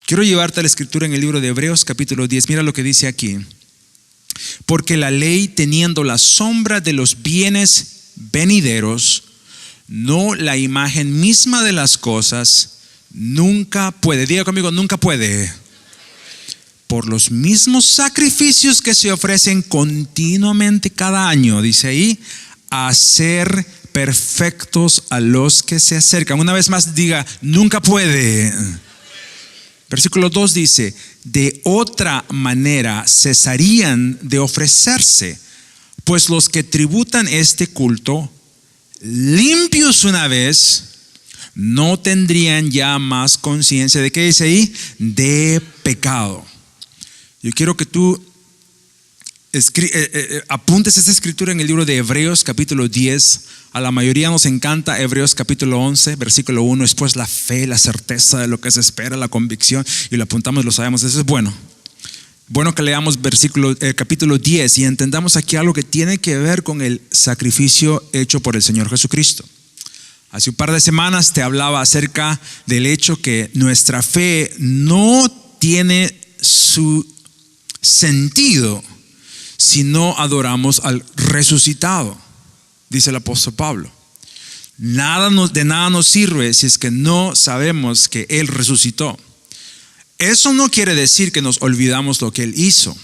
Quiero llevarte a la escritura en el libro de Hebreos capítulo 10. Mira lo que dice aquí. Porque la ley, teniendo la sombra de los bienes venideros, no la imagen misma de las cosas, nunca puede, diga conmigo, nunca puede, por los mismos sacrificios que se ofrecen continuamente cada año, dice ahí, hacer perfectos a los que se acercan. Una vez más diga, nunca puede. Versículo 2 dice, de otra manera cesarían de ofrecerse, pues los que tributan este culto, limpios una vez, no tendrían ya más conciencia de, ¿qué dice ahí? De pecado. Yo quiero que tú apuntes esta escritura en el libro de Hebreos capítulo 10. A la mayoría nos encanta Hebreos capítulo 11, versículo 1. Es pues la fe, la certeza de lo que se espera, la convicción. Y lo apuntamos, lo sabemos. Eso es bueno. Bueno que leamos capítulo 10 y entendamos aquí algo que tiene que ver con el sacrificio hecho por el Señor Jesucristo. Hace un par de semanas te hablaba acerca del hecho que nuestra fe no tiene su sentido si no adoramos al resucitado, dice el apóstol Pablo. De nada nos sirve si es que no sabemos que Él resucitó. Eso no quiere decir que nos olvidamos lo que Él hizo,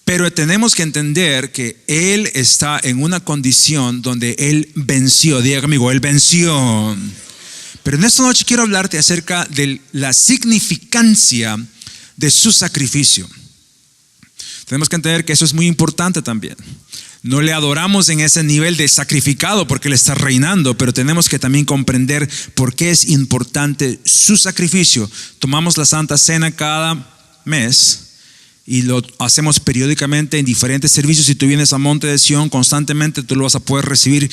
pero tenemos que entender que Él está en una condición donde Él venció. Diga conmigo, Él venció. Pero en esta noche quiero hablarte acerca de la significancia de su sacrificio. Tenemos que entender que eso es muy importante también. No le adoramos en ese nivel de sacrificado porque Él está reinando, pero tenemos que también comprender por qué es importante su sacrificio. Tomamos la Santa Cena cada mes y lo hacemos periódicamente en diferentes servicios. Si tú vienes a Monte de Sion constantemente, tú lo vas a poder recibir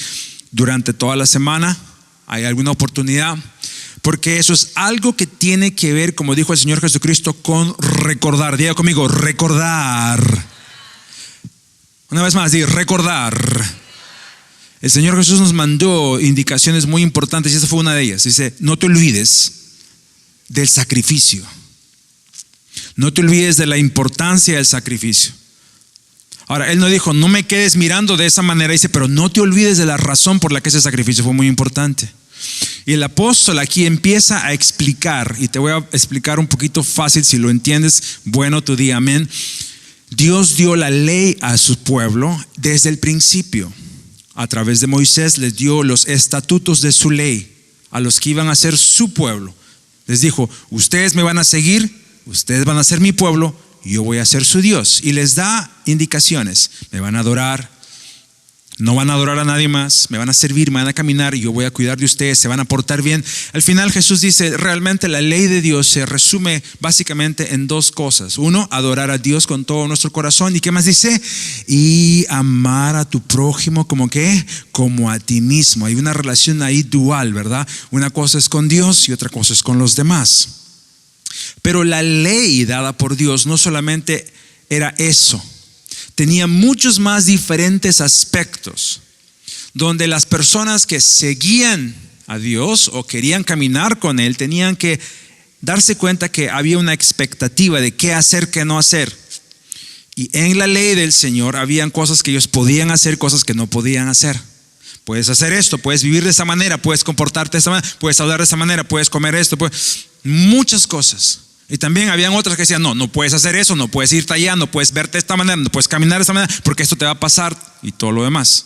durante toda la semana. Hay alguna oportunidad, porque eso es algo que tiene que ver, como dijo el Señor Jesucristo, con recordar. Diga conmigo, recordar. Una vez más, diga, recordar. El Señor Jesús nos mandó indicaciones muy importantes y esa fue una de ellas. Dice, no te olvides del sacrificio. No te olvides de la importancia del sacrificio. Ahora, Él no dijo, no me quedes mirando de esa manera. Dice, pero no te olvides de la razón por la que ese sacrificio fue muy importante. Y el apóstol aquí empieza a explicar, y te voy a explicar un poquito fácil, si lo entiendes, bueno, tú di amén. Dios dio la ley a su pueblo desde el principio. A través de Moisés les dio los estatutos de su ley a los que iban a ser su pueblo. Les dijo, ustedes me van a seguir, ustedes van a ser mi pueblo, y yo voy a ser su Dios. Y les da indicaciones, me van a adorar, no van a adorar a nadie más, me van a servir, me van a caminar y yo voy a cuidar de ustedes, se van a portar bien. Al final Jesús dice, realmente la ley de Dios se resume básicamente en dos cosas. Uno, adorar a Dios con todo nuestro corazón. ¿Y qué más dice? Y amar a tu prójimo como ¿qué? Como a ti mismo. Hay una relación ahí dual, ¿verdad? Una cosa es con Dios y otra cosa es con los demás. Pero la ley dada por Dios no solamente era eso. Tenía muchos más diferentes aspectos donde las personas que seguían a Dios o querían caminar con Él tenían que darse cuenta que había una expectativa de qué hacer, qué no hacer. Y en la ley del Señor habían cosas que ellos podían hacer, cosas que no podían hacer. Puedes hacer esto, puedes vivir de esa manera, puedes comportarte de esa manera, puedes hablar de esa manera, puedes comer esto, muchas cosas. Y también habían otras que decían, no puedes hacer eso, no puedes irte allá, no puedes verte de esta manera, no puedes caminar de esta manera, porque esto te va a pasar y todo lo demás.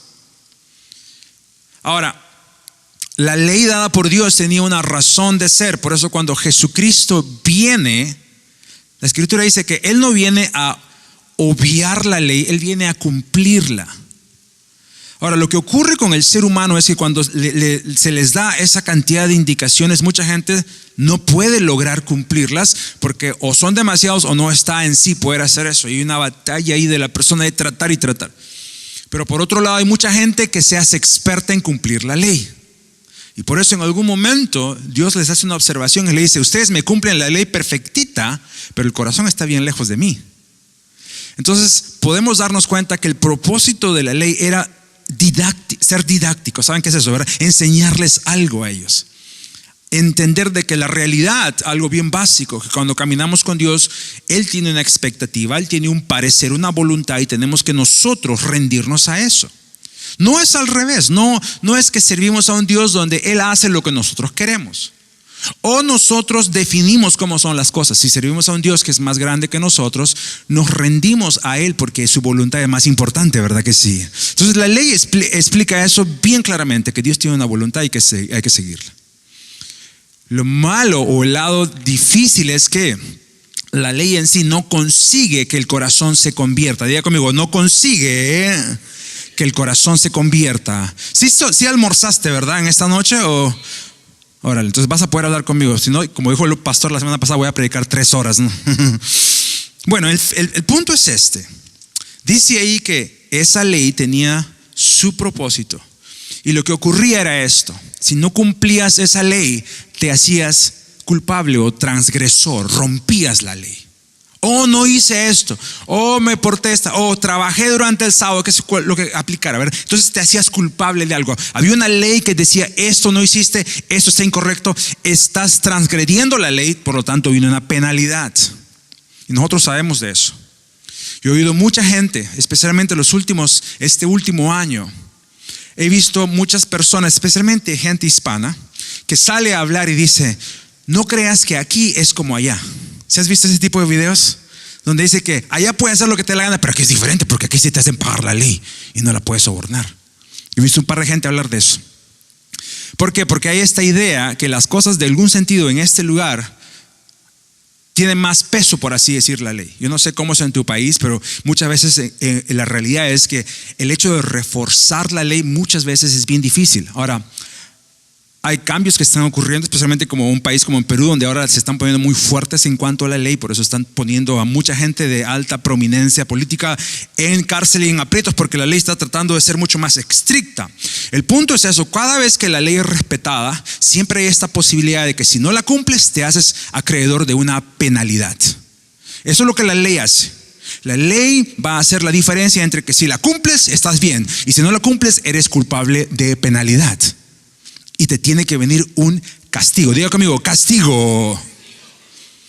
Ahora, la ley dada por Dios tenía una razón de ser. Por eso cuando Jesucristo viene, la Escritura dice que Él no viene a obviar la ley, Él viene a cumplirla. Ahora, lo que ocurre con el ser humano es que cuando se les da esa cantidad de indicaciones, mucha gente no puede lograr cumplirlas porque o son demasiados o no está en sí poder hacer eso. Hay una batalla ahí de la persona de tratar y tratar. Pero por otro lado hay mucha gente que se hace experta en cumplir la ley. Y por eso en algún momento Dios les hace una observación y le dice, ustedes me cumplen la ley perfectita, pero el corazón está bien lejos de mí. Entonces podemos darnos cuenta que el propósito de la ley era ser didáctico. ¿Saben qué es eso, verdad? Enseñarles algo a ellos. entender de que la realidad, algo bien básico, que cuando caminamos con Dios, Él tiene una expectativa, Él tiene un parecer, una voluntad, y tenemos que nosotros rendirnos a eso. No es al revés, no es que servimos a un Dios donde Él hace lo que nosotros queremos, o nosotros definimos cómo son las cosas. Si servimos a un Dios que es más grande que nosotros, nos rendimos a Él porque su voluntad es más importante, ¿verdad que sí? Entonces la ley explica eso bien claramente, que Dios tiene una voluntad y que hay que seguirla. Lo malo o el lado difícil es que la ley en sí no consigue que el corazón se convierta. Diga conmigo, no consigue que el corazón se convierta. ¿Sí almorzaste, verdad, en esta noche? Órale, entonces vas a poder hablar conmigo. Si no, como dijo el pastor la semana pasada, voy a predicar 3 horas, ¿no? Bueno, el punto es este. Dice ahí que esa ley tenía su propósito. Y lo que ocurría era esto: si no cumplías esa ley, te hacías culpable o transgresor, rompías la ley. No hice esto, me porté trabajé durante el sábado, que es lo que aplicara, ¿verdad? Entonces te hacías culpable de algo. Había una ley que decía: esto no hiciste, esto está incorrecto, estás transgrediendo la ley, por lo tanto viene una penalidad. Y nosotros sabemos de eso. Yo he oído mucha gente, especialmente este último año, he visto muchas personas, especialmente gente hispana, que sale a hablar y dice: no creas que aquí es como allá. ¿Sí has visto ese tipo de videos? Donde dice que allá puedes hacer lo que te dé la gana, pero aquí es diferente, porque aquí sí te hacen pagar la ley y no la puedes sobornar. He visto un par de gente hablar de eso. ¿Por qué? Porque hay esta idea que las cosas de algún sentido en este lugar tienen más peso, por así decir, la ley. Yo no sé cómo es en tu país, pero muchas veces la realidad es que el hecho de reforzar la ley muchas veces es bien difícil. Ahora, hay cambios que están ocurriendo, especialmente como un país como en Perú, donde ahora se están poniendo muy fuertes en cuanto a la ley. Por eso están poniendo a mucha gente de alta prominencia política en cárcel y en aprietos, porque la ley está tratando de ser mucho más estricta. El punto es eso: cada vez que la ley es respetada, siempre hay esta posibilidad de que si no la cumples, te haces acreedor de una penalidad. Eso es lo que la ley hace. La ley va a hacer la diferencia entre que si la cumples, estás bien, y si no la cumples, eres culpable de penalidad. Y te tiene que venir un castigo. Diga conmigo, castigo.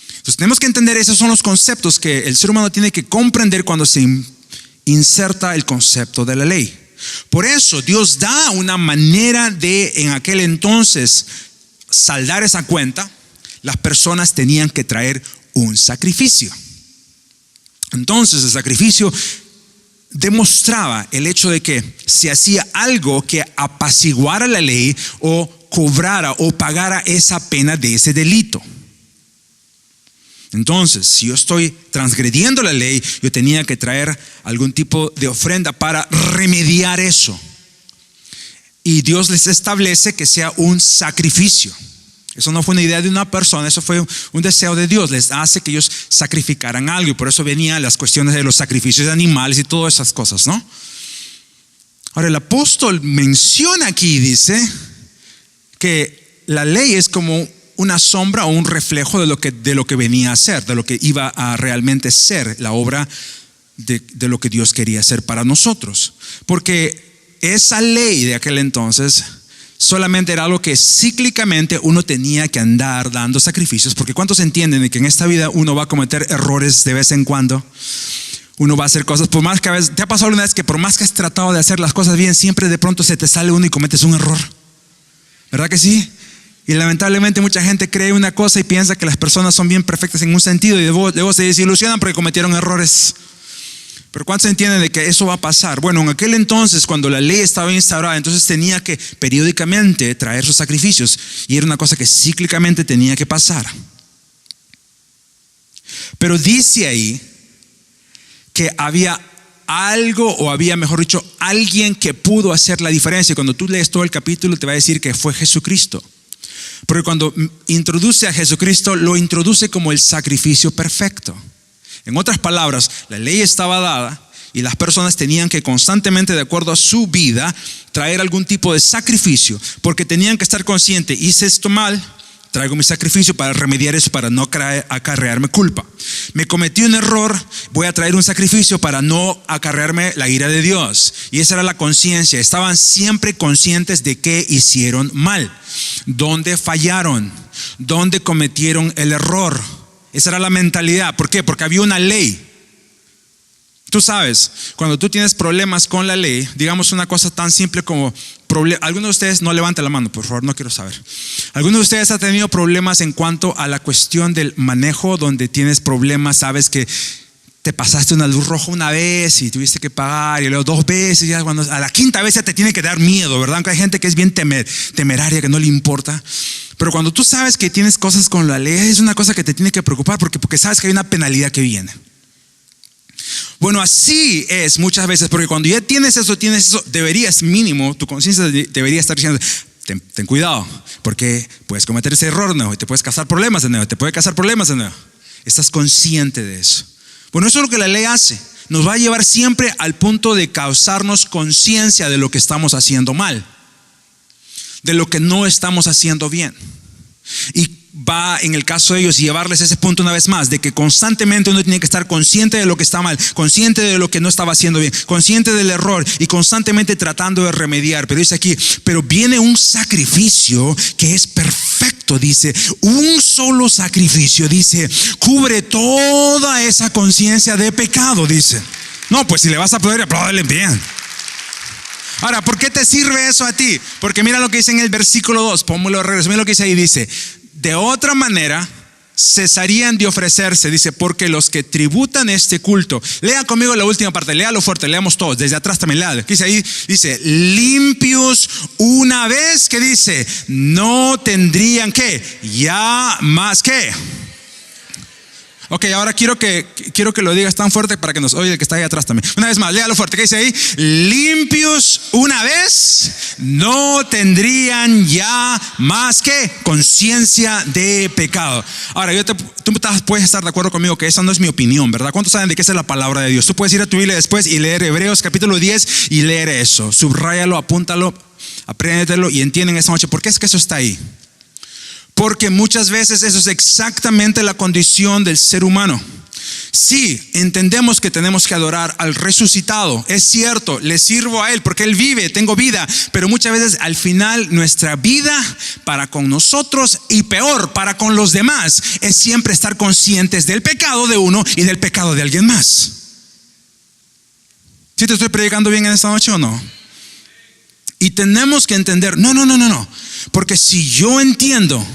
Entonces tenemos que entender, esos son los conceptos que el ser humano tiene que comprender cuando se inserta el concepto de la ley. Por eso Dios da una manera de, en aquel entonces, saldar esa cuenta. Las personas tenían que traer un sacrificio. Entonces el sacrificio demostraba el hecho de que se hacía algo que apaciguara la ley o cobrara o pagara esa pena de ese delito. Entonces, si yo estoy transgrediendo la ley, yo tenía que traer algún tipo de ofrenda para remediar eso. Y Dios les establece que sea un sacrificio. Eso no fue una idea de una persona, eso fue un deseo de Dios. Les hace que ellos sacrificaran algo, y por eso venían las cuestiones de los sacrificios de animales y todas esas cosas, ¿no? Ahora el apóstol menciona aquí, dice que la ley es como una sombra o un reflejo de lo que venía a ser, de lo que iba a realmente ser la obra de lo que Dios quería hacer para nosotros. Porque esa ley de aquel entonces solamente era algo que cíclicamente uno tenía que andar dando sacrificios, porque ¿cuántos entienden de que en esta vida uno va a cometer errores de vez en cuando? Uno va a hacer cosas, por más que a veces, ¿te ha pasado una vez que por más que has tratado de hacer las cosas bien, siempre de pronto se te sale uno y cometes un error? ¿Verdad que sí? Y lamentablemente mucha gente cree una cosa y piensa que las personas son bien perfectas en un sentido, y luego se desilusionan porque cometieron errores. Pero ¿cuántos entienden de que eso va a pasar? Bueno, en aquel entonces, cuando la ley estaba instaurada, entonces tenía que periódicamente traer sus sacrificios, y era una cosa que cíclicamente tenía que pasar. Pero dice ahí que había algo, o había, mejor dicho, alguien que pudo hacer la diferencia. Cuando tú lees todo el capítulo, te va a decir que fue Jesucristo. Porque cuando introduce a Jesucristo, lo introduce como el sacrificio perfecto. En otras palabras, la ley estaba dada y las personas tenían que constantemente, de acuerdo a su vida, traer algún tipo de sacrificio, porque tenían que estar conscientes: hice esto mal, traigo mi sacrificio para remediar eso, para no acarrearme culpa. me cometí un error, voy a traer un sacrificio para no acarrearme la ira de Dios. Y esa era la conciencia. Estaban siempre conscientes de que hicieron mal, dónde fallaron, dónde cometieron el error. Esa era la mentalidad. ¿Por qué? Porque había una ley. Tú sabes, cuando tú tienes problemas con la ley, digamos una cosa tan simple como algunos de ustedes, no levanten la mano, por favor, no quiero saber. ¿Algunos de ustedes han tenido problemas en cuanto a la cuestión del manejo, donde tienes problemas, sabes que te pasaste una luz roja una vez y tuviste que pagar, y luego 2 veces, y ya cuando a la 5ª vez ya te tiene que dar miedo, ¿verdad? Aunque hay gente que es bien temeraria, que no le importa. Pero cuando tú sabes que tienes cosas con la ley, es una cosa que te tiene que preocupar porque sabes que hay una penalidad que viene. Bueno, así es muchas veces, porque cuando ya tienes eso, deberías mínimo, tu conciencia debería estar diciendo, ten cuidado, porque puedes cometer ese error de nuevo, y te puedes causar problemas de nuevo, Estás consciente de eso. Bueno, eso es lo que la ley hace. Nos va a llevar siempre al punto de causarnos conciencia de lo que estamos haciendo mal, de lo que no estamos haciendo bien. Y va, en el caso de ellos, llevarles ese punto una vez más, de que constantemente uno tiene que estar consciente de lo que está mal, consciente de lo que no estaba haciendo bien, consciente del error y constantemente tratando de remediar. Pero dice aquí, pero viene un sacrificio que es perfecto, dice, un solo sacrificio, dice, cubre toda esa conciencia de pecado, dice. No, pues si le vas a poder, apláudale bien. Ahora, ¿por qué te sirve eso a ti? Porque mira lo que dice en el versículo 2, póngalo de regreso, mira lo que dice ahí, dice, de otra manera cesarían de ofrecerse, dice, porque los que tributan este culto, lean conmigo la última parte, léalo fuerte, leamos todos, desde atrás también léalo, dice ahí, dice, limpios una vez, que dice, no tendrían que, ya más que. Ok, ahora quiero que lo digas tan fuerte para que nos oiga el que está ahí atrás también. Una vez más, léalo fuerte, ¿qué dice ahí? Limpios una vez, no tendrían ya más que conciencia de pecado. Ahora, tú puedes estar de acuerdo conmigo que esa no es mi opinión, ¿verdad? ¿Cuántos saben de qué es la palabra de Dios? Tú puedes ir a tu Biblia después y leer Hebreos capítulo 10 y leer eso. Subráyalo, apúntalo, apréndetelo y entienden esta noche por qué es que eso está ahí. Porque muchas veces eso es exactamente la condición del ser humano. Sí, entendemos que tenemos que adorar al resucitado. Es cierto, le sirvo a Él porque Él vive, tengo vida. Pero muchas veces al final nuestra vida para con nosotros y peor para con los demás es siempre estar conscientes del pecado de uno y del pecado de alguien más. ¿Sí te estoy predicando bien en esta noche o no? Y tenemos que entender, no. Porque si yo entiendo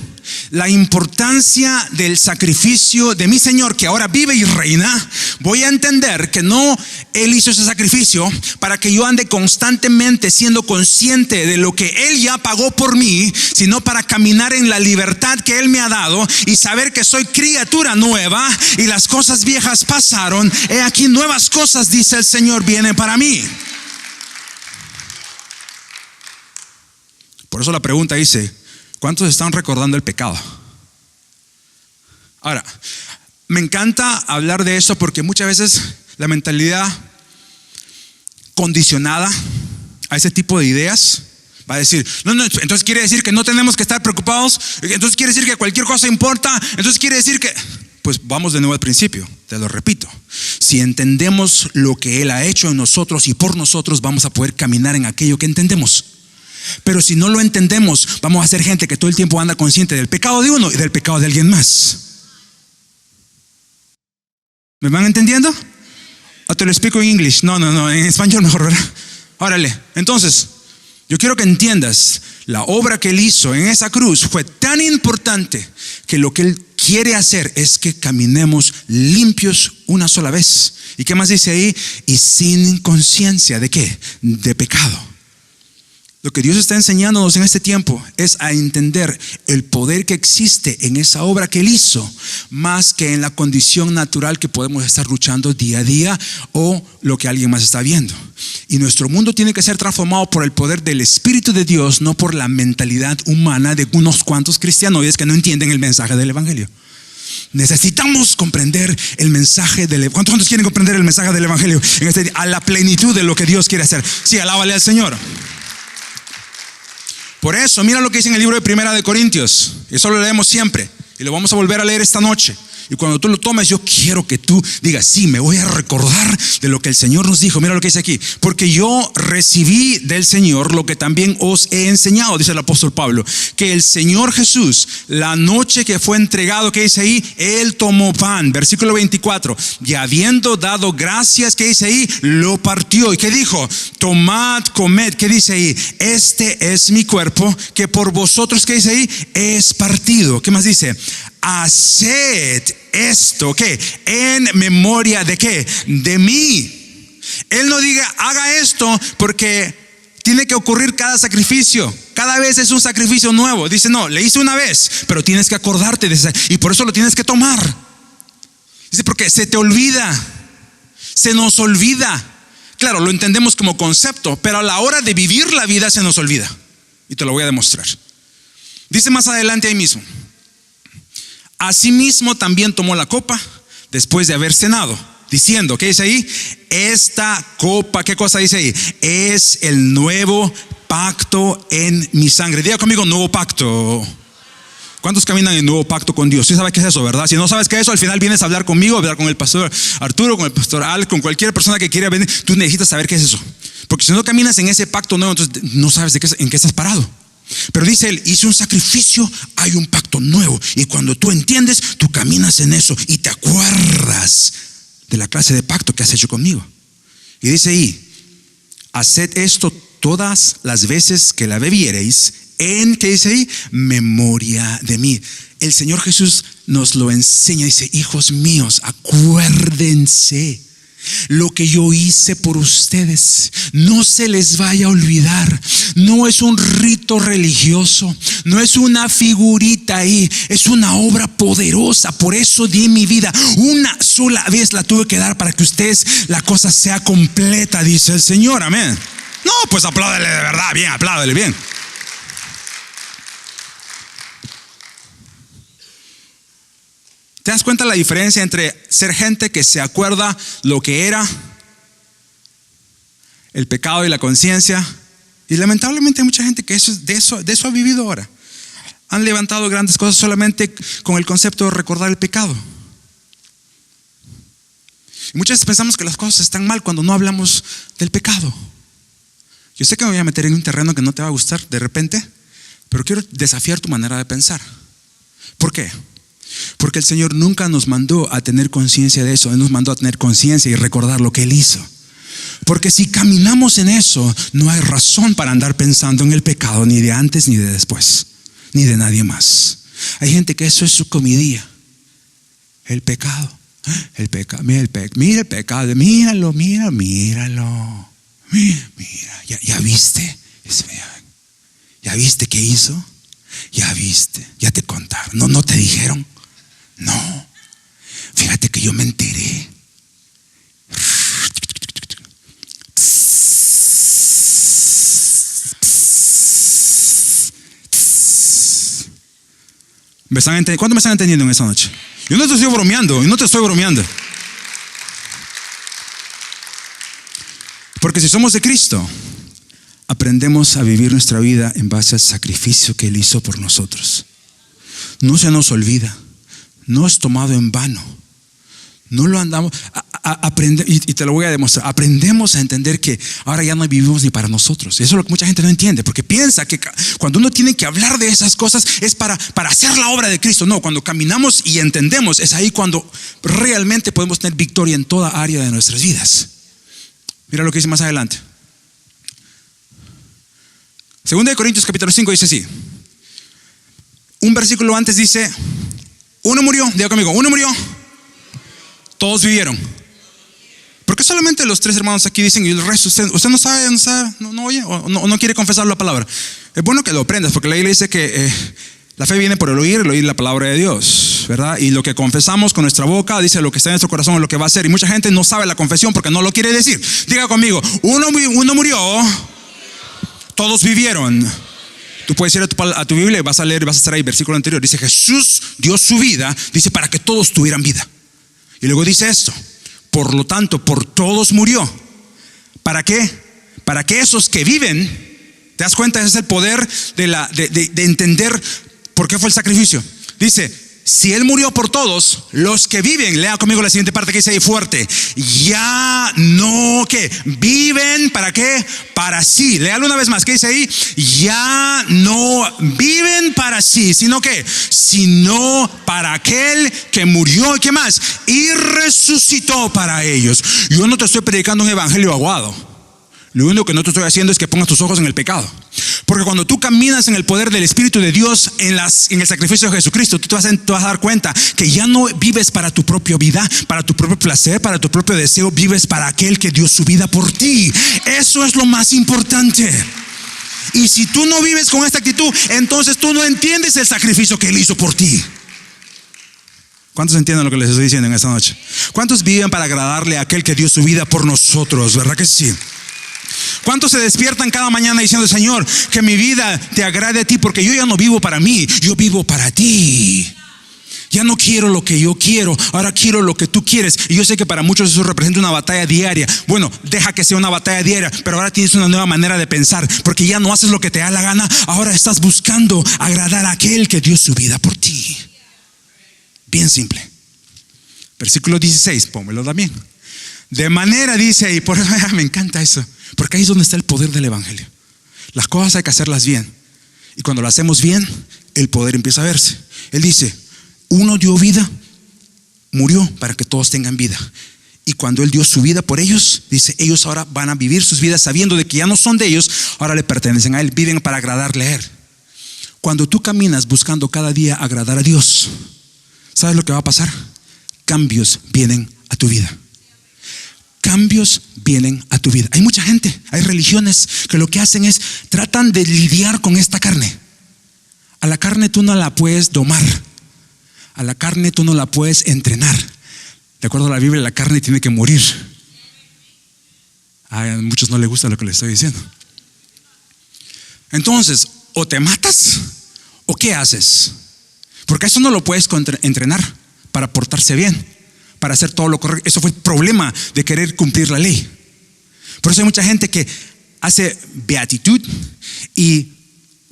la importancia del sacrificio de mi Señor, que ahora vive y reina, voy a entender que no Él hizo ese sacrificio para que yo ande constantemente siendo consciente de lo que Él ya pagó por mí, sino para caminar en la libertad que Él me ha dado y saber que soy criatura nueva y las cosas viejas pasaron, he aquí nuevas cosas, dice el Señor, vienen para mí. Por eso la pregunta dice, ¿cuántos están recordando el pecado? Ahora, me encanta hablar de eso porque muchas veces la mentalidad condicionada a ese tipo de ideas va a decir, no, entonces quiere decir que no tenemos que estar preocupados, entonces quiere decir que cualquier cosa importa, entonces quiere decir que... Pues vamos de nuevo al principio, te lo repito. Si entendemos lo que Él ha hecho en nosotros y por nosotros, vamos a poder caminar en aquello que entendemos. Pero si no lo entendemos, vamos a ser gente que todo el tiempo anda consciente del pecado de uno y del pecado de alguien más. ¿Me van entendiendo? ¿O te lo explico en inglés? No, en español mejor, ¿verdad? Órale, entonces, yo quiero que entiendas, la obra que Él hizo en esa cruz fue tan importante que lo que Él quiere hacer es que caminemos limpios una sola vez. ¿Y qué más dice ahí? Y sin conciencia ¿de qué? De pecado. Lo que Dios está enseñándonos en este tiempo es a entender el poder que existe en esa obra que Él hizo, más que en la condición natural que podemos estar luchando día a día o lo que alguien más está viendo. Y nuestro mundo tiene que ser transformado por el poder del Espíritu de Dios, no por la mentalidad humana de unos cuantos cristianoides que no entienden el mensaje del Evangelio. Necesitamos comprender el mensaje del Evangelio. ¿Cuántos quieren comprender el mensaje del Evangelio a la plenitud de lo que Dios quiere hacer? Sí, alábale al Señor. Por eso, mira lo que dice en el libro de Primera de Corintios. Eso lo leemos siempre y lo vamos a volver a leer esta noche. Y cuando tú lo tomes, yo quiero que tú digas, sí, me voy a recordar de lo que el Señor nos dijo. Mira lo que dice aquí: porque yo recibí del Señor lo que también os he enseñado, dice el apóstol Pablo, que el Señor Jesús, la noche que fue entregado, ¿qué dice ahí? Él tomó pan, versículo 24, y habiendo dado gracias, ¿qué dice ahí? Lo partió. ¿Y qué dijo? Tomad, comed. ¿Qué dice ahí? Este es mi cuerpo, que por vosotros, ¿qué dice ahí? Es partido. ¿Qué más dice? Haced esto, ¿qué? En memoria de ¿qué? De mí. Él no diga, haga esto porque tiene que ocurrir cada sacrificio. Cada vez es un sacrificio nuevo. Dice, no, le hice una vez, pero tienes que acordarte de eso, y por eso lo tienes que tomar. Dice, porque se te olvida, se nos olvida. Claro, lo entendemos como concepto, pero a la hora de vivir la vida se nos olvida. Y te lo voy a demostrar. Dice más adelante ahí mismo: asimismo también tomó la copa después de haber cenado, diciendo, ¿qué dice ahí? Esta copa, ¿qué cosa dice ahí? Es el nuevo pacto en mi sangre. Diga conmigo, nuevo pacto. ¿Cuántos caminan en nuevo pacto con Dios? ¿Sí sabes qué es eso, verdad? Si no sabes qué es eso, al final vienes a hablar conmigo, a hablar con el pastor Arturo, con el pastor Al, con cualquier persona que quiera venir. Tú necesitas saber qué es eso, porque si no caminas en ese pacto nuevo, entonces no sabes en qué estás parado. Pero dice él, hice un sacrificio, hay un pacto nuevo. Y cuando tú entiendes, tú caminas en eso y te acuerdas de la clase de pacto que has hecho conmigo. Y dice ahí, haced esto todas las veces que la bebiereis, en, ¿qué dice ahí? Memoria de mí. El Señor Jesús nos lo enseña. Dice, hijos míos, acuérdense lo que yo hice por ustedes. No se les vaya a olvidar. No es un rito religioso, no es una figurita ahí, es una obra poderosa. Por eso di mi vida. Una sola vez la tuve que dar para que ustedes, la cosa sea completa, dice el Señor. Amén. No, pues apláudele de verdad, bien, apláudele bien. ¿Te das cuenta la diferencia entre ser gente que se acuerda lo que era, el pecado y la conciencia? Y lamentablemente hay mucha gente que de eso ha vivido ahora. Han levantado grandes cosas solamente con el concepto de recordar el pecado. Y muchas veces pensamos que las cosas están mal cuando no hablamos del pecado. Yo sé que me voy a meter en un terreno que no te va a gustar de repente, pero quiero desafiar tu manera de pensar. ¿Por qué? Porque el Señor nunca nos mandó a tener conciencia de eso. Él nos mandó a tener conciencia y recordar lo que Él hizo. Porque si caminamos en eso, no hay razón para andar pensando en el pecado, ni de antes ni de después, ni de nadie más. Hay gente que eso es su comidilla. El pecado. Mira el pecado. Míralo. Mira, ya viste. ¿Ya viste qué hizo? Ya viste, ya te contaron. No te dijeron. No, fíjate que yo me enteré. ¿Cuánto me están entendiendo en esta noche? Yo no te estoy bromeando, Porque si somos de Cristo, aprendemos a vivir nuestra vida en base al sacrificio que Él hizo por nosotros. No se nos olvida. No es tomado en vano. No lo andamos y te lo voy a demostrar. Aprendemos a entender que ahora ya no vivimos ni para nosotros. Eso es lo que mucha gente no entiende, porque piensa que cuando uno tiene que hablar de esas cosas es para hacer la obra de Cristo. No, cuando caminamos y entendemos, es ahí cuando realmente podemos tener victoria en toda área de nuestras vidas. Mira lo que dice más adelante. 2 Corintios capítulo 5 dice así. Un versículo antes dice, uno murió, diga conmigo, uno murió, todos vivieron. ¿Por qué solamente los tres hermanos aquí dicen y el resto usted no sabe, no oye o no quiere confesar la palabra? Es bueno que lo aprendas, porque la Biblia dice que la fe viene por el oír la palabra de Dios, ¿verdad? Y lo que confesamos con nuestra boca, dice lo que está en nuestro corazón es lo que va a ser. Y mucha gente no sabe la confesión porque no lo quiere decir. Diga conmigo, uno murió, todos vivieron. Tú puedes ir a tu Biblia y vas a estar ahí, versículo anterior. Dice, Jesús dio su vida, dice, para que todos tuvieran vida. Y luego dice esto, por lo tanto, por todos murió. ¿Para qué? Para que esos que viven, ¿te das cuenta? Ese es el poder de entender por qué fue el sacrificio. Dice, si Él murió por todos, los que viven, lea conmigo la siguiente parte que dice ahí fuerte, ya no, ¿qué? Viven, ¿para qué? Para sí. Léalo una vez más, ¿qué dice ahí? Ya no viven para sí, sino que, sino para aquel que murió, ¿y qué más? Y resucitó para ellos. Yo no te estoy predicando un evangelio aguado. Lo único que no te estoy haciendo es que pongas tus ojos en el pecado. Porque cuando tú caminas en el poder del Espíritu de Dios, en el sacrificio de Jesucristo, tú te vas a dar cuenta que ya no vives para tu propia vida, para tu propio placer, para tu propio deseo. Vives para aquel que dio su vida por ti. Eso es lo más importante. Y si tú no vives con esta actitud, entonces tú no entiendes el sacrificio que Él hizo por ti. ¿Cuántos entienden lo que les estoy diciendo en esta noche? ¿Cuántos viven para agradarle a aquel que dio su vida por nosotros? ¿Verdad que sí? ¿Cuántos se despiertan cada mañana diciendo: Señor, que mi vida te agrade a ti, porque yo ya no vivo para mí, yo vivo para ti? Ya no quiero lo que yo quiero, ahora quiero lo que tú quieres. Y yo sé que para muchos eso representa una batalla diaria. Bueno, deja que sea una batalla diaria, pero ahora tienes una nueva manera de pensar, porque ya no haces lo que te da la gana, ahora estás buscando agradar a aquel que dio su vida por ti. Bien simple. Versículo 16, pónmelo también. De manera, dice ahí, por eso me encanta eso, porque ahí es donde está el poder del evangelio. Las cosas hay que hacerlas bien, y cuando lo hacemos bien, el poder empieza a verse. Él dice: uno dio vida, murió para que todos tengan vida. Y cuando Él dio su vida por ellos, dice, ellos ahora van a vivir sus vidas sabiendo de que ya no son de ellos, ahora le pertenecen a Él, viven para agradarle a Él. Cuando tú caminas buscando cada día agradar a Dios, ¿sabes lo que va a pasar? Cambios vienen a tu vida. Cambios vienen a tu vida. Hay mucha gente, hay religiones que lo que hacen es tratan de lidiar con esta carne. A la carne tú no la puedes domar. A la carne tú no la puedes entrenar. De acuerdo a la Biblia, la carne tiene que morir. A muchos no les gusta lo que les estoy diciendo. Entonces, o te matas o ¿qué haces? Porque eso no lo puedes entrenar para portarse bien, para hacer todo lo correcto. Eso fue el problema de querer cumplir la ley. Por eso hay mucha gente que hace beatitud y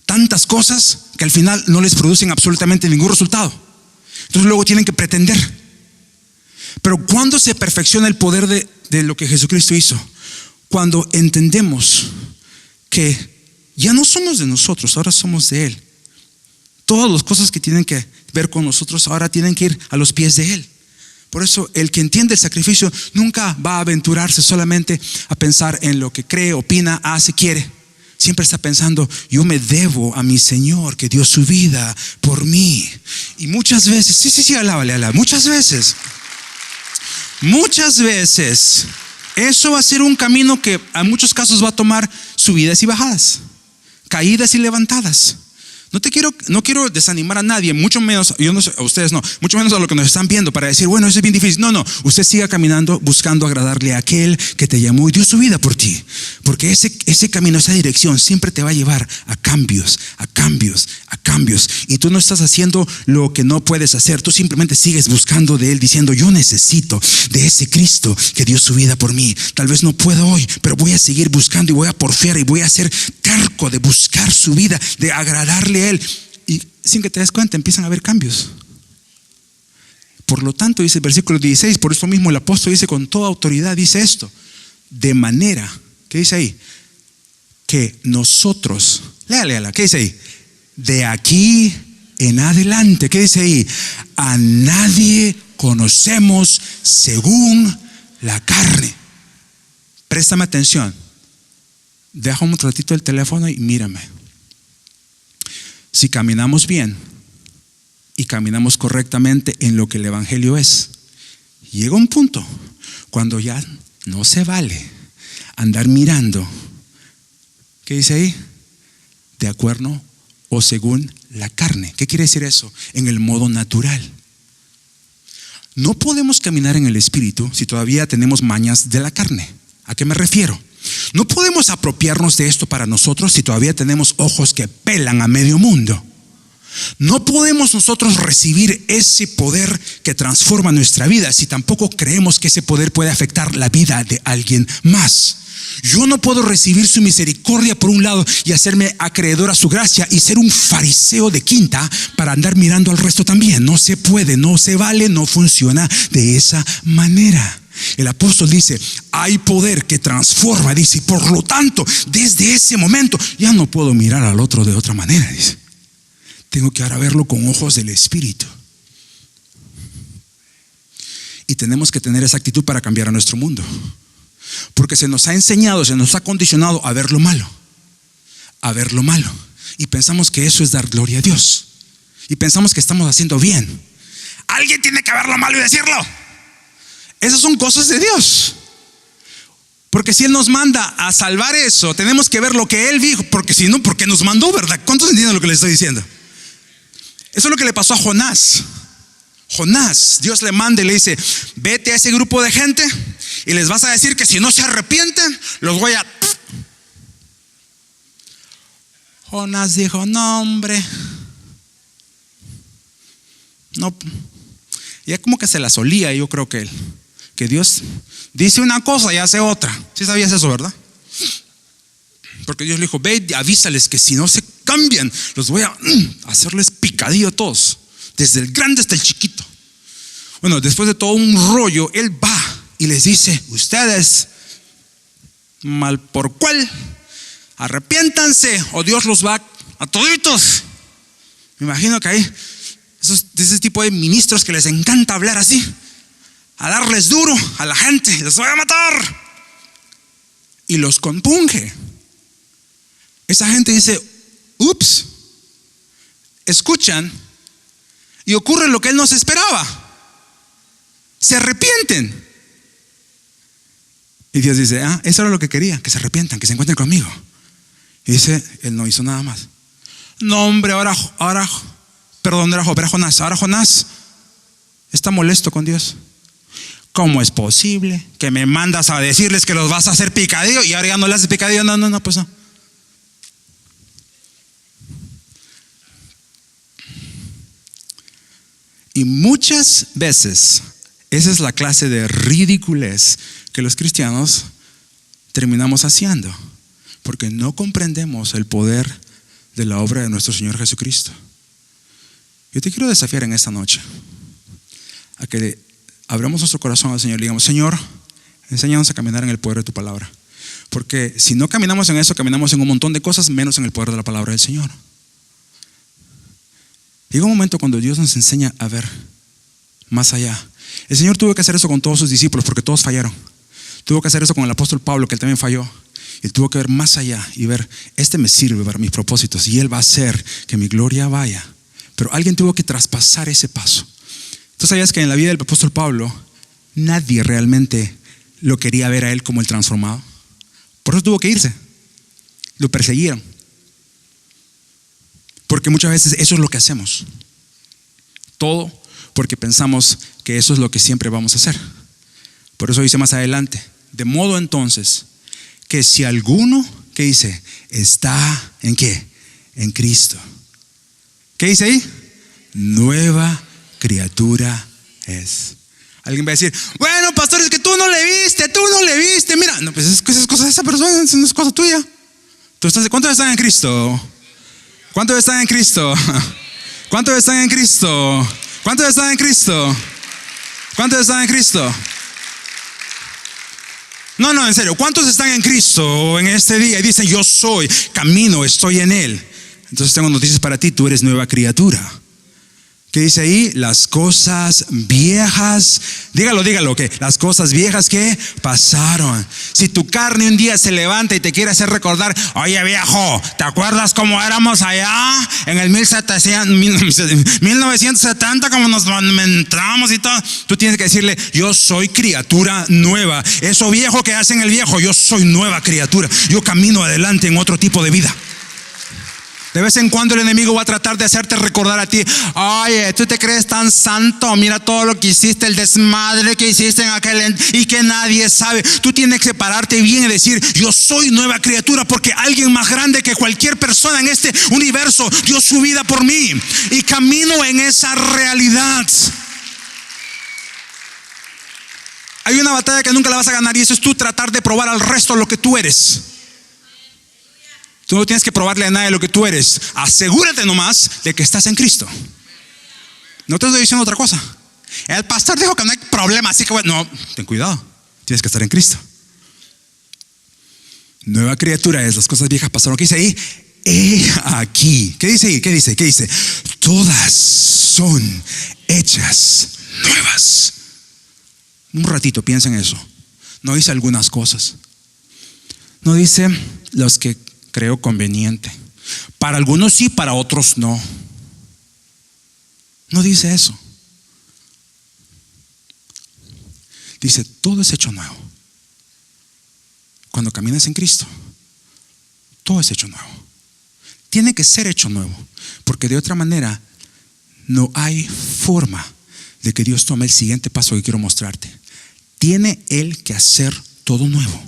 tantas cosas que al final no les producen absolutamente ningún resultado. Entonces luego tienen que pretender. Pero ¿cuándo se perfecciona el poder de lo que Jesucristo hizo? Cuando entendemos que ya no somos de nosotros, ahora somos de Él. Todas las cosas que tienen que ver con nosotros ahora tienen que ir a los pies de Él. Por eso el que entiende el sacrificio nunca va a aventurarse solamente a pensar en lo que cree, opina, hace, quiere. Siempre está pensando: yo me debo a mi Señor que dio su vida por mí. Y muchas veces, sí, alábale, muchas veces eso va a ser un camino que en muchos casos va a tomar subidas y bajadas, caídas y levantadas. No quiero desanimar a nadie, mucho menos, yo no sé, a ustedes no, mucho menos a los que nos están viendo para decir, bueno, eso es bien difícil. No, usted siga caminando buscando agradarle a aquel que te llamó y dio su vida por ti. Porque ese camino, esa dirección siempre te va a llevar a cambios. Y tú no estás haciendo lo que no puedes hacer, tú simplemente sigues buscando de Él, diciendo: yo necesito de ese Cristo que dio su vida por mí. Tal vez no puedo hoy, pero voy a seguir buscando y voy a porfiar y voy a ser terco de buscar su vida, de agradarle a Él. Y sin que te des cuenta empiezan a haber cambios. Por lo tanto, dice el versículo 16, por eso mismo el apóstol dice con toda autoridad, dice esto: de manera, ¿qué dice ahí? Que nosotros, léala, ¿qué dice ahí? De aquí en adelante, ¿qué dice ahí? A nadie conocemos según la carne. Préstame atención. Deja un ratito el teléfono y mírame. Si caminamos bien y caminamos correctamente en lo que el evangelio es, llega un punto cuando ya no se vale andar mirando. ¿Qué dice ahí? De acuerdo o según la carne. ¿Qué quiere decir eso? En el modo natural. No podemos caminar en el espíritu si todavía tenemos mañas de la carne. ¿A qué me refiero? No podemos apropiarnos de esto para nosotros si todavía tenemos ojos que pelan a medio mundo. No podemos nosotros recibir ese poder que transforma nuestra vida si tampoco creemos que ese poder puede afectar la vida de alguien más. Yo no puedo recibir su misericordia por un lado y hacerme acreedor a su gracia y ser un fariseo de quinta para andar mirando al resto también. No se puede, no se vale, no funciona de esa manera. El apóstol dice, hay poder que transforma, dice, y por lo tanto, desde ese momento ya no puedo mirar al otro de otra manera, dice. Tengo que ahora verlo con ojos del Espíritu. Y tenemos que tener esa actitud para cambiar a nuestro mundo. Porque se nos ha enseñado, se nos ha condicionado a ver lo malo. A ver lo malo. Y pensamos que eso es dar gloria a Dios. Y pensamos que estamos haciendo bien. Alguien tiene que ver lo malo y decirlo. Esas son cosas de Dios. Porque si Él nos manda a salvar eso, tenemos que ver lo que Él dijo. Porque si no, ¿por qué nos mandó, verdad? ¿Cuántos entienden lo que les estoy diciendo? Eso es lo que le pasó a Jonás. Jonás, Dios le manda y le dice, vete a ese grupo de gente y les vas a decir que si no se arrepienten, los voy a... Jonás dijo, no hombre, no. Ya como que se la solía, yo creo que Dios dice una cosa y hace otra. ¿Sí sabías eso, verdad? Porque Dios le dijo, ve y avísales que si no se cambian, los voy a hacerles picadillo a todos, desde el grande hasta el chiquito. Bueno, después de todo un rollo, Él va y les dice, ustedes, mal por cual, arrepiéntanse o Dios los va a toditos. Me imagino que hay ese tipo de ministros que les encanta hablar así, a darles duro a la gente, les voy a matar. Y los compunge. Esa gente dice, ups, escuchan y ocurre lo que Él no se esperaba. Se arrepienten. Y Dios dice, eso era lo que quería, que se arrepientan, que se encuentren conmigo. Y dice, Él no hizo nada más. No hombre, ahora Jonás. Ahora Jonás está molesto con Dios. ¿Cómo es posible que me mandas a decirles que los vas a hacer picadillo y ahora ya no le haces picadillo? No, pues no. Y muchas veces esa es la clase de ridiculez que los cristianos terminamos haciendo, porque no comprendemos el poder de la obra de nuestro Señor Jesucristo. Yo te quiero desafiar en esta noche a que abramos nuestro corazón al Señor y digamos, Señor, enséñanos a caminar en el poder de tu palabra, porque si no caminamos en eso, caminamos en un montón de cosas menos en el poder de la palabra del Señor. Llega un momento cuando Dios nos enseña a ver más allá. El Señor tuvo que hacer eso con todos sus discípulos porque todos fallaron. Tuvo que hacer eso con el apóstol Pablo, que él también falló. Él tuvo que ver más allá y ver, este me sirve para mis propósitos y Él va a hacer que mi gloria vaya. Pero alguien tuvo que traspasar ese paso. ¿Tú sabías que en la vida del apóstol Pablo nadie realmente lo quería ver a él como el transformado? Por eso tuvo que irse. Lo perseguieron. Porque muchas veces eso es lo que hacemos. Todo porque pensamos que eso es lo que siempre vamos a hacer. Por eso dice más adelante, de modo entonces que si alguno, ¿qué dice? Está ¿en qué? En Cristo. ¿Qué dice ahí? Nueva criatura es. Alguien va a decir, bueno, pastor, es que tú no le viste. Mira, no, pues esas cosas de esa persona, no es cosa tuya. ¿Cuántos están en Cristo? ¿Cuántos están en Cristo? ¿Cuántos están en Cristo? ¿Cuántos están en Cristo? ¿Cuántos están en Cristo? No, en serio, ¿cuántos están en Cristo en este día y dicen, yo soy, camino, estoy en Él? Entonces tengo noticias para ti, tú eres nueva criatura. ¿Qué dice ahí? Las cosas viejas, dígalo, que las cosas viejas que pasaron. Si tu carne un día se levanta y te quiere hacer recordar, oye viejo, ¿te acuerdas cómo éramos allá en el 1970, como nos lamentamos y todo? Tú tienes que decirle, yo soy criatura nueva. Eso viejo que hacen el viejo, yo soy nueva criatura. Yo camino adelante en otro tipo de vida. De vez en cuando el enemigo va a tratar de hacerte recordar a ti: oye, tú te crees tan santo, mira todo lo que hiciste, el desmadre que hiciste en aquel, y que nadie sabe. Tú tienes que pararte bien y decir: yo soy nueva criatura, porque alguien más grande que cualquier persona en este universo dio su vida por mí, y camino en esa realidad. Hay una batalla que nunca la vas a ganar, y eso es tú tratar de probar al resto lo que tú eres. Tú no tienes que probarle a nadie lo que tú eres. Asegúrate nomás de que estás en Cristo. No te estoy diciendo otra cosa. El pastor dijo que no hay problema, así que bueno, no, ten cuidado. Tienes que estar en Cristo. Nueva criatura es, las cosas viejas pasaron. ¿Qué dice ahí? He aquí. ¿Qué dice ahí? ¿Qué dice? ¿Qué dice? Todas son hechas nuevas. Un ratito, piensa en eso. No dice algunas cosas. No dice los que creo conveniente. Para algunos sí, para otros no. No dice eso. Dice: todo es hecho nuevo. Cuando caminas en Cristo, todo es hecho nuevo. Tiene que ser hecho nuevo, porque de otra manera no hay forma de que Dios tome el siguiente paso que quiero mostrarte. Tiene Él que hacer todo nuevo.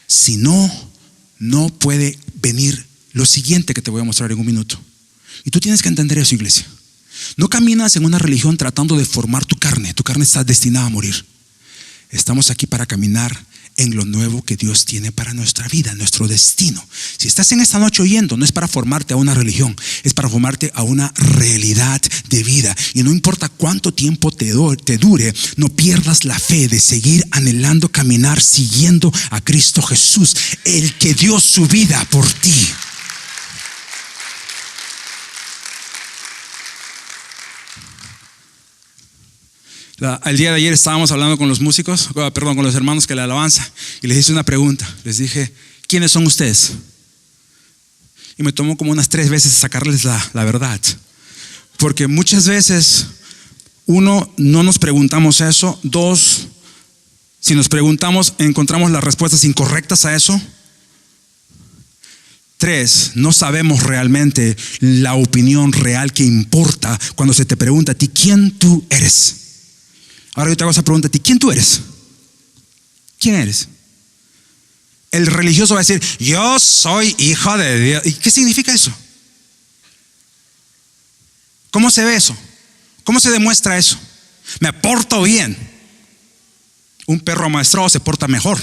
Si no, no puede venir lo siguiente que te voy a mostrar en un minuto. Y tú tienes que entender eso, iglesia. No caminas en una religión tratando de formar tu carne. Tu carne está destinada a morir. Estamos aquí para caminar en lo nuevo que Dios tiene para nuestra vida, nuestro destino. Si estás en esta noche oyendo, no es para formarte a una religión, es para formarte a una realidad de vida. Y no importa cuánto tiempo te dure, no pierdas la fe de seguir anhelando caminar siguiendo a Cristo Jesús, el que dio su vida por ti. El día de ayer estábamos hablando con los músicos, con los hermanos que la alabanza, y les hice una pregunta. Les dije: ¿quiénes son ustedes? Y me tomó como unas 3 veces sacarles la verdad, porque muchas veces, uno, no nos preguntamos eso. 2, si nos preguntamos, encontramos las respuestas incorrectas a eso. 3, no sabemos realmente la opinión real que importa cuando se te pregunta a ti quién tú eres. Ahora yo te hago esa pregunta a ti: ¿quién tú eres? ¿Quién eres? El religioso va a decir: yo soy hijo de Dios. ¿Y qué significa eso? ¿Cómo se ve eso? ¿Cómo se demuestra eso? Me porto bien. Un perro amaestrado se porta mejor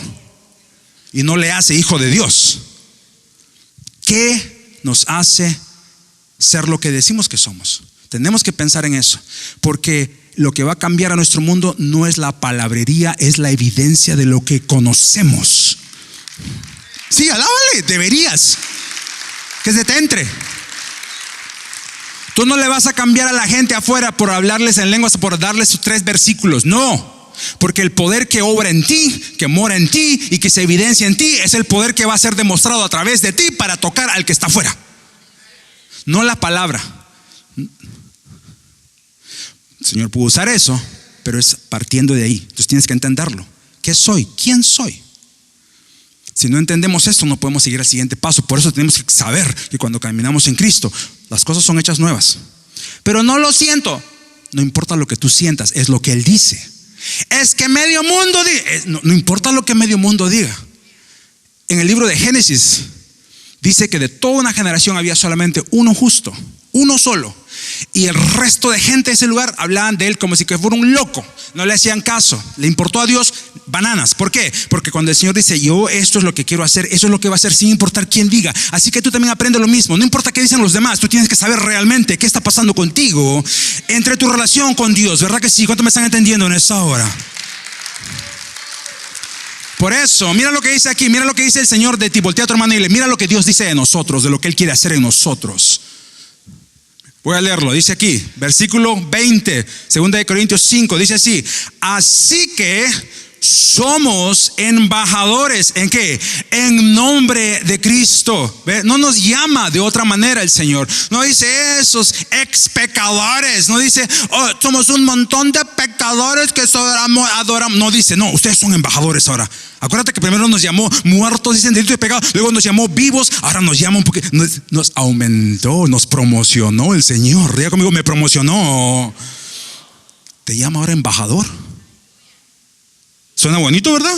y no le hace hijo de Dios. ¿Qué nos hace ser lo que decimos que somos? Tenemos que pensar en eso, porque lo que va a cambiar a nuestro mundo no es la palabrería, es la evidencia de lo que conocemos. Sí, alábale, deberías. Que se te entre. Tú no le vas a cambiar a la gente afuera por hablarles en lenguas, por darles sus 3 versículos. No, porque el poder que obra en ti, que mora en ti y que se evidencia en ti, es el poder que va a ser demostrado a través de ti para tocar al que está afuera. No la palabra. El Señor pudo usar eso, pero es partiendo de ahí. Entonces tienes que entenderlo. ¿Qué soy? ¿Quién soy? Si no entendemos esto, no podemos seguir al siguiente paso. Por eso tenemos que saber que cuando caminamos en Cristo, las cosas son hechas nuevas. Pero no lo siento. No importa lo que tú sientas, es lo que Él dice. Es que medio mundo diga. No importa lo que medio mundo diga. En el libro de Génesis dice que de toda una generación había solamente uno justo, uno solo. Y el resto de gente de ese lugar hablaban de él como si que fuera un loco. No le hacían caso. Le importó a Dios bananas. ¿Por qué? Porque cuando el Señor dice: yo esto es lo que quiero hacer, eso es lo que va a hacer, sin importar quién diga. Así que tú también aprendes lo mismo. No importa qué dicen los demás, tú tienes que saber realmente qué está pasando contigo entre tu relación con Dios. ¿Verdad que sí? ¿Cuánto me están entendiendo en esta hora? Por eso, mira lo que dice aquí. Mira lo que dice el Señor de ti. Voltea a tu hermano y dile: mira lo que Dios dice de nosotros, de lo que Él quiere hacer en nosotros. Voy a leerlo, dice aquí, versículo 20, 2 de Corintios 5, dice así: así que somos embajadores. ¿En qué? En nombre de Cristo. ¿Ve? No nos llama de otra manera el Señor. No dice esos ex pecadores. No dice, oh, somos un montón de pecadores que adoramos. No dice, no, ustedes son embajadores ahora. Acuérdate que primero nos llamó muertos, dicen delito de pecado. Luego nos llamó vivos. Ahora nos llama un poquito. Nos aumentó, nos promocionó el Señor. Diga conmigo, me promocionó. Te llama ahora embajador. Suena bonito, ¿verdad?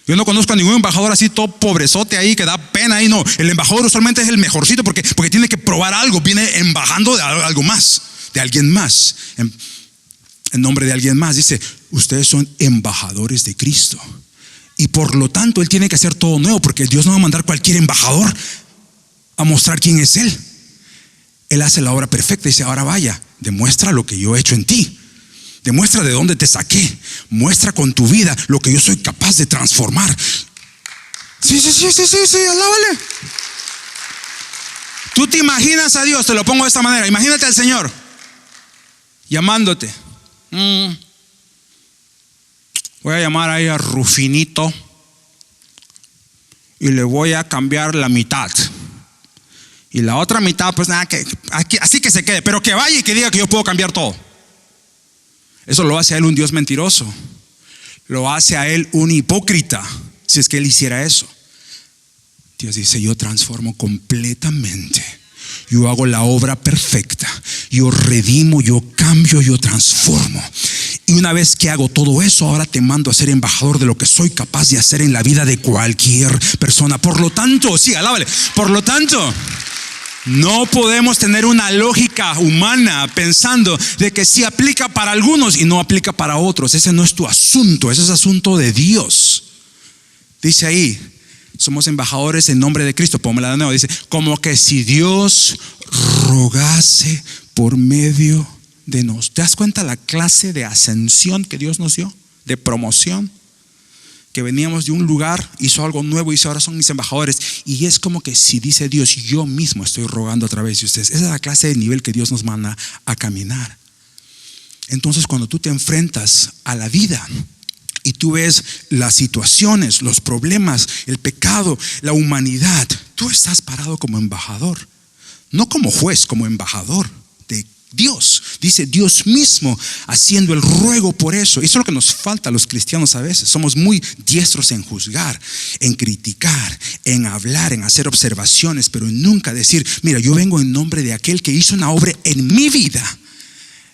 Yo no conozco a ningún embajador así todo pobrezote ahí que da pena ahí. No, el embajador usualmente es el mejorcito porque tiene que probar algo. Viene embajando de algo más, de alguien más, en nombre de alguien más. Dice, ustedes son embajadores de Cristo. Y por lo tanto Él tiene que hacer todo nuevo, porque Dios no va a mandar cualquier embajador a mostrar quién es Él. Él hace la obra perfecta y dice, ahora vaya, demuestra lo que yo he hecho en ti. Demuestra de dónde te saqué. Muestra con tu vida lo que yo soy capaz de transformar. Sí, alábale. Tú te imaginas a Dios, te lo pongo de esta manera. Imagínate al Señor llamándote. Voy a llamar ahí a Rufinito y le voy a cambiar la mitad. Y la otra mitad, pues nada, así que se quede, pero que vaya y que diga que yo puedo cambiar todo. Eso lo hace a Él un Dios mentiroso. Lo hace a Él un hipócrita, si es que Él hiciera eso. Dios dice, yo transformo completamente. Yo hago la obra perfecta. Yo redimo, yo cambio, yo transformo. Y una vez que hago todo eso, ahora te mando a ser embajador de lo que soy capaz de hacer en la vida de cualquier persona. Por lo tanto, sí, alábale. Por lo tanto, no podemos tener una lógica humana pensando de que sí aplica para algunos y no aplica para otros. Ese no es tu asunto, ese es asunto de Dios. Dice ahí, somos embajadores en nombre de Cristo. Póngala de nuevo, dice, como que si Dios rogase por medio de nosotros. ¿Te das cuenta la clase de ascensión que Dios nos dio? De promoción. Que veníamos de un lugar, hizo algo nuevo, dice, ahora son mis embajadores. Y es como que si dice Dios, yo mismo estoy rogando a través de ustedes. Esa es la clase de nivel que Dios nos manda a caminar. Entonces, cuando tú te enfrentas a la vida y tú ves las situaciones, los problemas, el pecado, la humanidad, tú estás parado como embajador, no como juez, como embajador de Dios. Dice Dios mismo haciendo el ruego por eso. Eso es lo que nos falta a los cristianos a veces. Somos muy diestros en juzgar, en criticar, en hablar, en hacer observaciones, pero nunca decir, mira, yo vengo en nombre de aquel que hizo una obra en mi vida.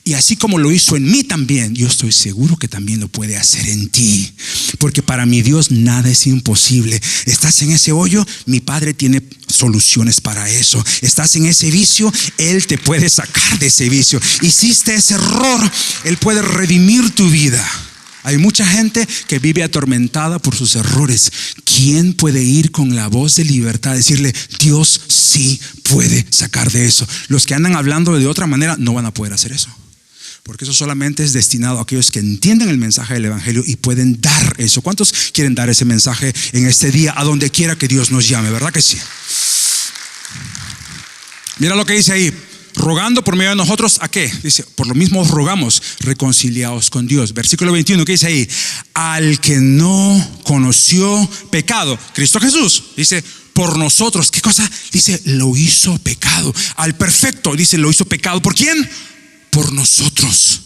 Y así como lo hizo en mí también, yo estoy seguro que también lo puede hacer en ti. Porque para mi Dios nada es imposible. Estás en ese hoyo, mi Padre tiene soluciones para eso. Estás en ese vicio, Él te puede sacar de ese vicio. Hiciste ese error, Él puede redimir tu vida. Hay mucha gente que vive atormentada por sus errores. ¿Quién puede ir con la voz de libertad? Decirle, Dios sí puede sacar de eso. Los que andan hablando de otra manera no van a poder hacer eso. Porque eso solamente es destinado a aquellos que entienden el mensaje del Evangelio y pueden dar eso. ¿Cuántos quieren dar ese mensaje en este día, a donde quiera que Dios nos llame? ¿Verdad que sí? Mira lo que dice ahí. Rogando por medio de nosotros, ¿a qué? Dice, por lo mismo os rogamos, reconciliados con Dios. Versículo 21, ¿qué dice ahí? Al que no conoció pecado, Cristo Jesús, dice, por nosotros. ¿Qué cosa? Dice, lo hizo pecado. Al perfecto, dice, lo hizo pecado. ¿Por quién? Por nosotros.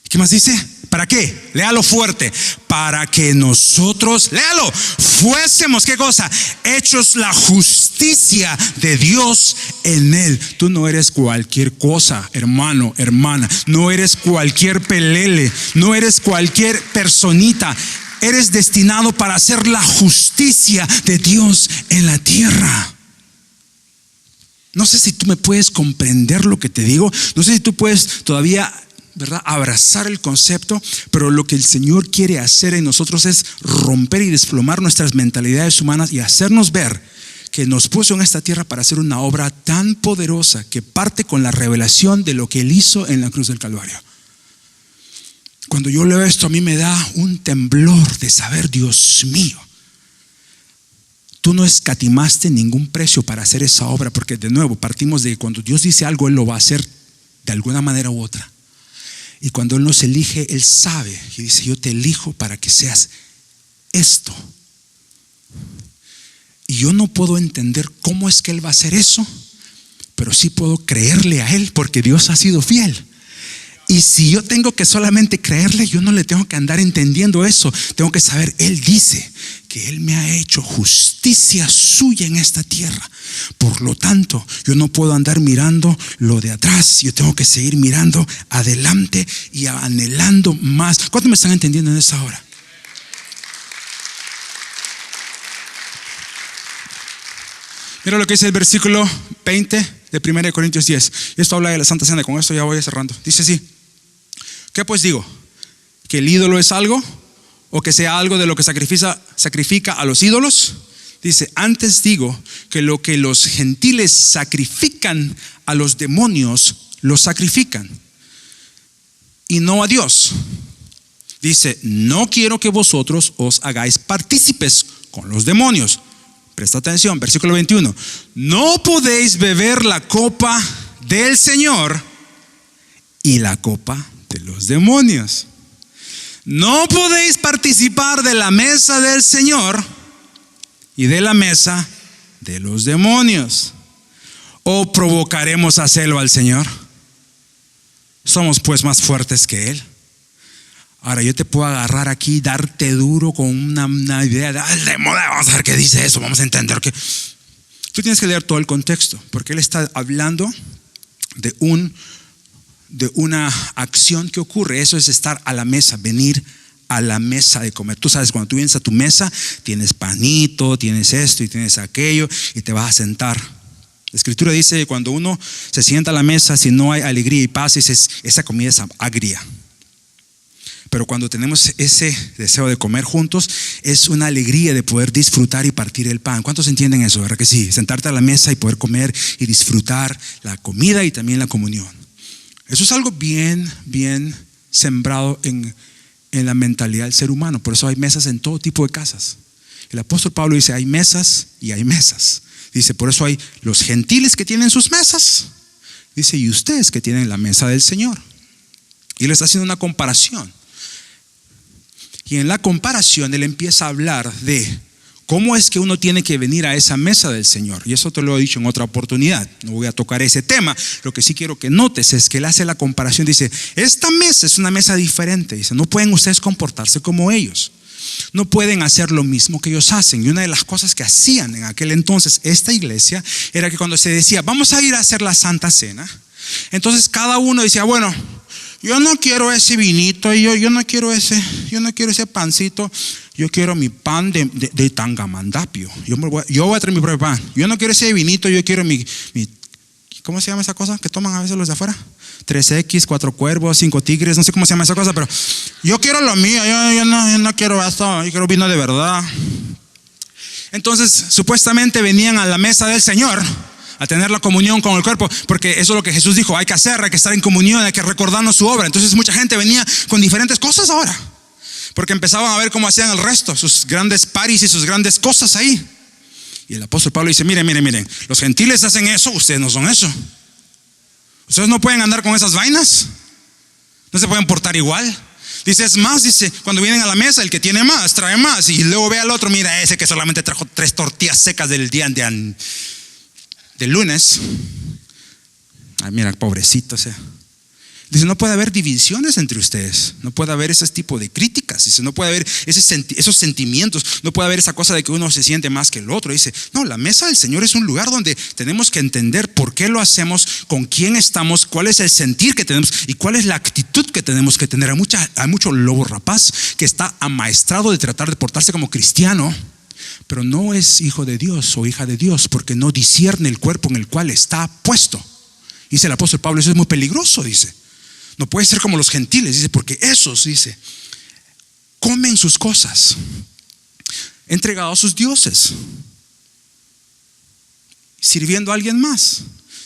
¿Qué más dice? ¿Para qué? Léalo fuerte. Para que nosotros, léalo, fuésemos, ¿qué cosa? Hechos la justicia de Dios en Él. Tú no eres cualquier cosa, hermano, hermana. No eres cualquier pelele. No eres cualquier personita. Eres destinado para hacer la justicia de Dios en la tierra. No sé si tú me puedes comprender lo que te digo. No sé si tú puedes todavía, ¿verdad?, abrazar el concepto. Pero lo que el Señor quiere hacer en nosotros es romper y desplomar nuestras mentalidades humanas y hacernos ver que nos puso en esta tierra para hacer una obra tan poderosa que parte con la revelación de lo que Él hizo en la cruz del Calvario. Cuando yo leo esto, a mí me da un temblor de saber, Dios mío, tú no escatimaste ningún precio para hacer esa obra, porque de nuevo partimos de que cuando Dios dice algo, Él lo va a hacer de alguna manera u otra. Y cuando Él nos elige, Él sabe y dice: yo te elijo para que seas esto. Y yo no puedo entender cómo es que Él va a hacer eso, pero sí puedo creerle a Él porque Dios ha sido fiel. Y si yo tengo que solamente creerle, yo no le tengo que andar entendiendo eso. Tengo que saber, Él dice que Él me ha hecho justicia suya en esta tierra. Por lo tanto, yo no puedo andar mirando lo de atrás. Yo tengo que seguir mirando adelante y anhelando más. ¿Cuántos me están entendiendo en esta hora? Mira lo que dice el versículo 20 de 1 Corintios 10. Y esto habla de la Santa Cena. Con esto ya voy cerrando. Dice así: ¿qué pues digo? ¿Que el ídolo es algo? ¿O que sea algo de lo que sacrifica a los ídolos? Dice: antes digo que lo que los gentiles sacrifican a los demonios, lo sacrifican, y no a Dios. Dice: no quiero que vosotros os hagáis partícipes con los demonios. Presta atención, versículo 21. No podéis beber la copa del Señor y la copa de los demonios. No podéis participar de la mesa del Señor y de la mesa de los demonios. ¿O provocaremos a celo al Señor? Somos pues más fuertes que Él. Ahora yo te puedo agarrar aquí, darte duro con una idea de moda. Vamos a ver qué dice eso, vamos a entender que tú tienes que leer todo el contexto, porque Él está hablando de una acción que ocurre. Eso es estar a la mesa, venir a la mesa de comer. Tú sabes, cuando tú vienes a tu mesa, tienes panito, tienes esto y tienes aquello, y te vas a sentar. La Escritura dice que cuando uno se sienta a la mesa, si no hay alegría y paz, esa comida es agria. Pero cuando tenemos ese deseo de comer juntos, es una alegría de poder disfrutar y partir el pan. ¿Cuántos entienden eso? ¿Verdad que sí? Sentarte a la mesa y poder comer y disfrutar la comida y también la comunión. Eso es algo bien sembrado en la mentalidad del ser humano. Por eso hay mesas en todo tipo de casas. El apóstol Pablo dice: hay mesas y hay mesas. Dice: por eso hay los gentiles que tienen sus mesas. Dice: y ustedes que tienen la mesa del Señor. Y le está haciendo una comparación. Y en la comparación Él empieza a hablar de cómo es que uno tiene que venir a esa mesa del Señor. Y eso te lo he dicho en otra oportunidad. No voy a tocar ese tema. Lo que sí quiero que notes es que Él hace la comparación. Dice: esta mesa es una mesa diferente. Dice: no pueden ustedes comportarse como ellos. No pueden hacer lo mismo que ellos hacen. Y una de las cosas que hacían en aquel entonces esta iglesia era que cuando se decía: vamos a ir a hacer la Santa Cena, entonces cada uno decía: bueno, yo no quiero ese vinito, yo no quiero ese pancito, yo quiero mi pan de tangamandapio. Yo voy a traer mi propio pan. Yo no quiero ese vinito, yo quiero mi ¿cómo se llama esa cosa que toman a veces los de afuera? 3X, 4 cuervos, 5 tigres, no sé cómo se llama esa cosa, pero yo quiero lo mío, yo no quiero esto, yo quiero vino de verdad. Entonces, supuestamente venían a la mesa del Señor a tener la comunión con el cuerpo, porque eso es lo que Jesús dijo: hay que hacer, hay que estar en comunión, hay que recordarnos su obra. Entonces mucha gente venía con diferentes cosas ahora, porque empezaban a ver cómo hacían el resto, sus grandes paris y sus grandes cosas ahí. Y el apóstol Pablo dice: miren, los gentiles hacen eso, ustedes no son eso. Ustedes no pueden andar con esas vainas, no se pueden portar igual. Dice: es más, dice, cuando vienen a la mesa, el que tiene más, trae más. Y luego ve al otro: mira, ese que solamente trajo 3 tortillas secas del día del lunes. Ay, mira, pobrecito, o sea. Dice: no puede haber divisiones entre ustedes, no puede haber ese tipo de críticas. Dice: no puede haber esos sentimientos, no puede haber esa cosa de que uno se siente más que el otro. Dice: no, la mesa del Señor es un lugar donde tenemos que entender por qué lo hacemos, con quién estamos, cuál es el sentir que tenemos y cuál es la actitud que tenemos que tener. Hay mucho lobo rapaz que está amaestrado de tratar de portarse como cristiano, pero no es hijo de Dios o hija de Dios, porque no discierne el cuerpo en el cual está puesto. Dice el apóstol Pablo: eso es muy peligroso. Dice: no puede ser como los gentiles. Dice: porque esos, dice, comen sus cosas, entregados a sus dioses, sirviendo a alguien más.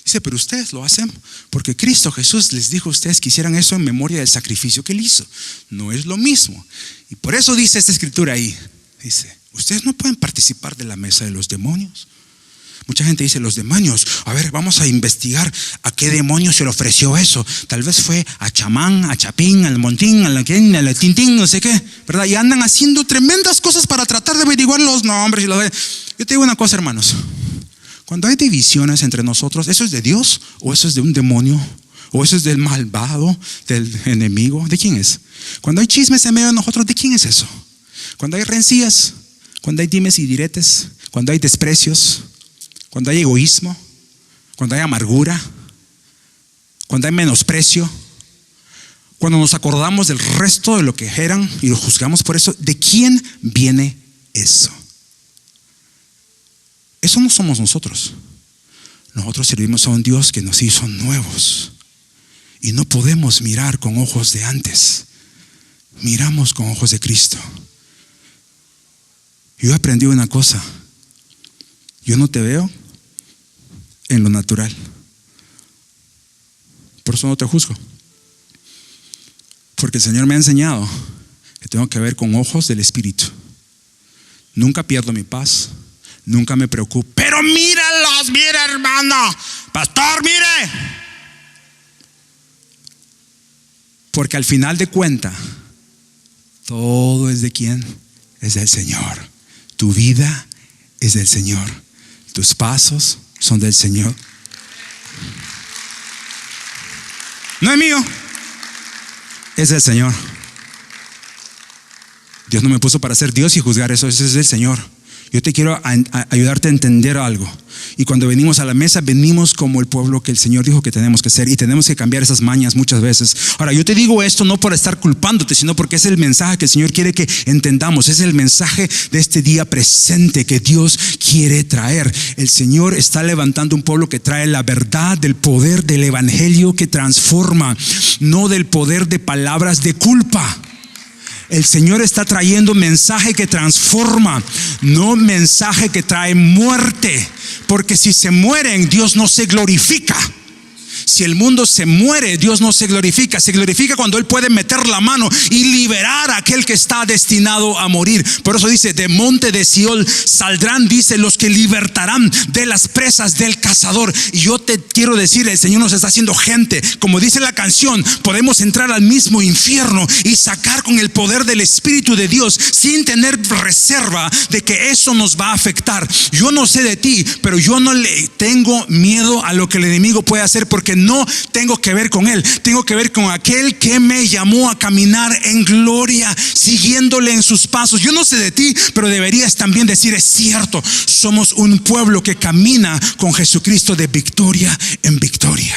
Dice: pero ustedes lo hacen porque Cristo Jesús les dijo a ustedes que hicieran eso en memoria del sacrificio que Él hizo. No es lo mismo. Y por eso dice esta escritura ahí, dice: ustedes no pueden participar de la mesa de los demonios. Mucha gente dice los demonios. A ver, vamos a investigar a qué demonio se le ofreció eso. Tal vez fue a chamán, a chapín, al montín, a la tintín, no sé qué, ¿verdad? Y andan haciendo tremendas cosas para tratar de averiguar los nombres. Yo te digo una cosa, hermanos. Cuando hay divisiones entre nosotros, ¿eso es de Dios o eso es de un demonio? ¿O eso es del malvado, del enemigo? ¿De quién es? Cuando hay chismes en medio de nosotros, ¿de quién es eso? Cuando hay rencillas, cuando hay dimes y diretes, cuando hay desprecios, cuando hay egoísmo, cuando hay amargura, cuando hay menosprecio, cuando nos acordamos del resto de lo que eran y lo juzgamos por eso, ¿de quién viene eso? Eso no somos nosotros. Nosotros servimos a un Dios que nos hizo nuevos y no podemos mirar con ojos de antes. Miramos con ojos de Cristo. Yo aprendí una cosa: yo no te veo en lo natural, por eso no te juzgo, porque el Señor me ha enseñado que tengo que ver con ojos del Espíritu. Nunca pierdo mi paz, nunca me preocupo. Pero míralos, mira, hermano, pastor, mire, porque al final de cuentas todo es de quién? Es del Señor. Tu vida es del Señor, tus pasos son del Señor. No es mío, es del Señor. Dios no me puso para ser Dios y juzgar eso, es del Señor. Yo te quiero ayudarte a entender algo. Y cuando venimos a la mesa, venimos como el pueblo que el Señor dijo que tenemos que ser, y tenemos que cambiar esas mañas muchas veces. Ahora, yo te digo esto no por estar culpándote, sino porque es el mensaje que el Señor quiere que entendamos. Es el mensaje de este día presente que Dios quiere traer. El Señor está levantando un pueblo que trae la verdad del poder del evangelio que transforma, no del poder de palabras de culpa. El Señor está trayendo mensaje que transforma, no mensaje que trae muerte. Porque si se mueren, Dios no se glorifica. Si el mundo se muere, Dios no se glorifica. Se glorifica cuando Él puede meter la mano y liberar a aquel que está destinado a morir. Por eso dice: de monte de Sión saldrán, dice, los que libertarán de las presas del cazador. Y yo te quiero decir, el Señor nos está haciendo gente. Como dice la canción, podemos entrar al mismo infierno y sacar con el poder del Espíritu de Dios, sin tener reserva de que eso nos va a afectar. Yo no sé de ti, pero yo no le tengo miedo a lo que el enemigo puede hacer, porque no tengo que ver con él, tengo que ver con aquel que me llamó a caminar en gloria, siguiéndole en sus pasos. Yo no sé de ti, pero deberías también decir: es cierto, somos un pueblo que camina con Jesucristo de victoria en victoria.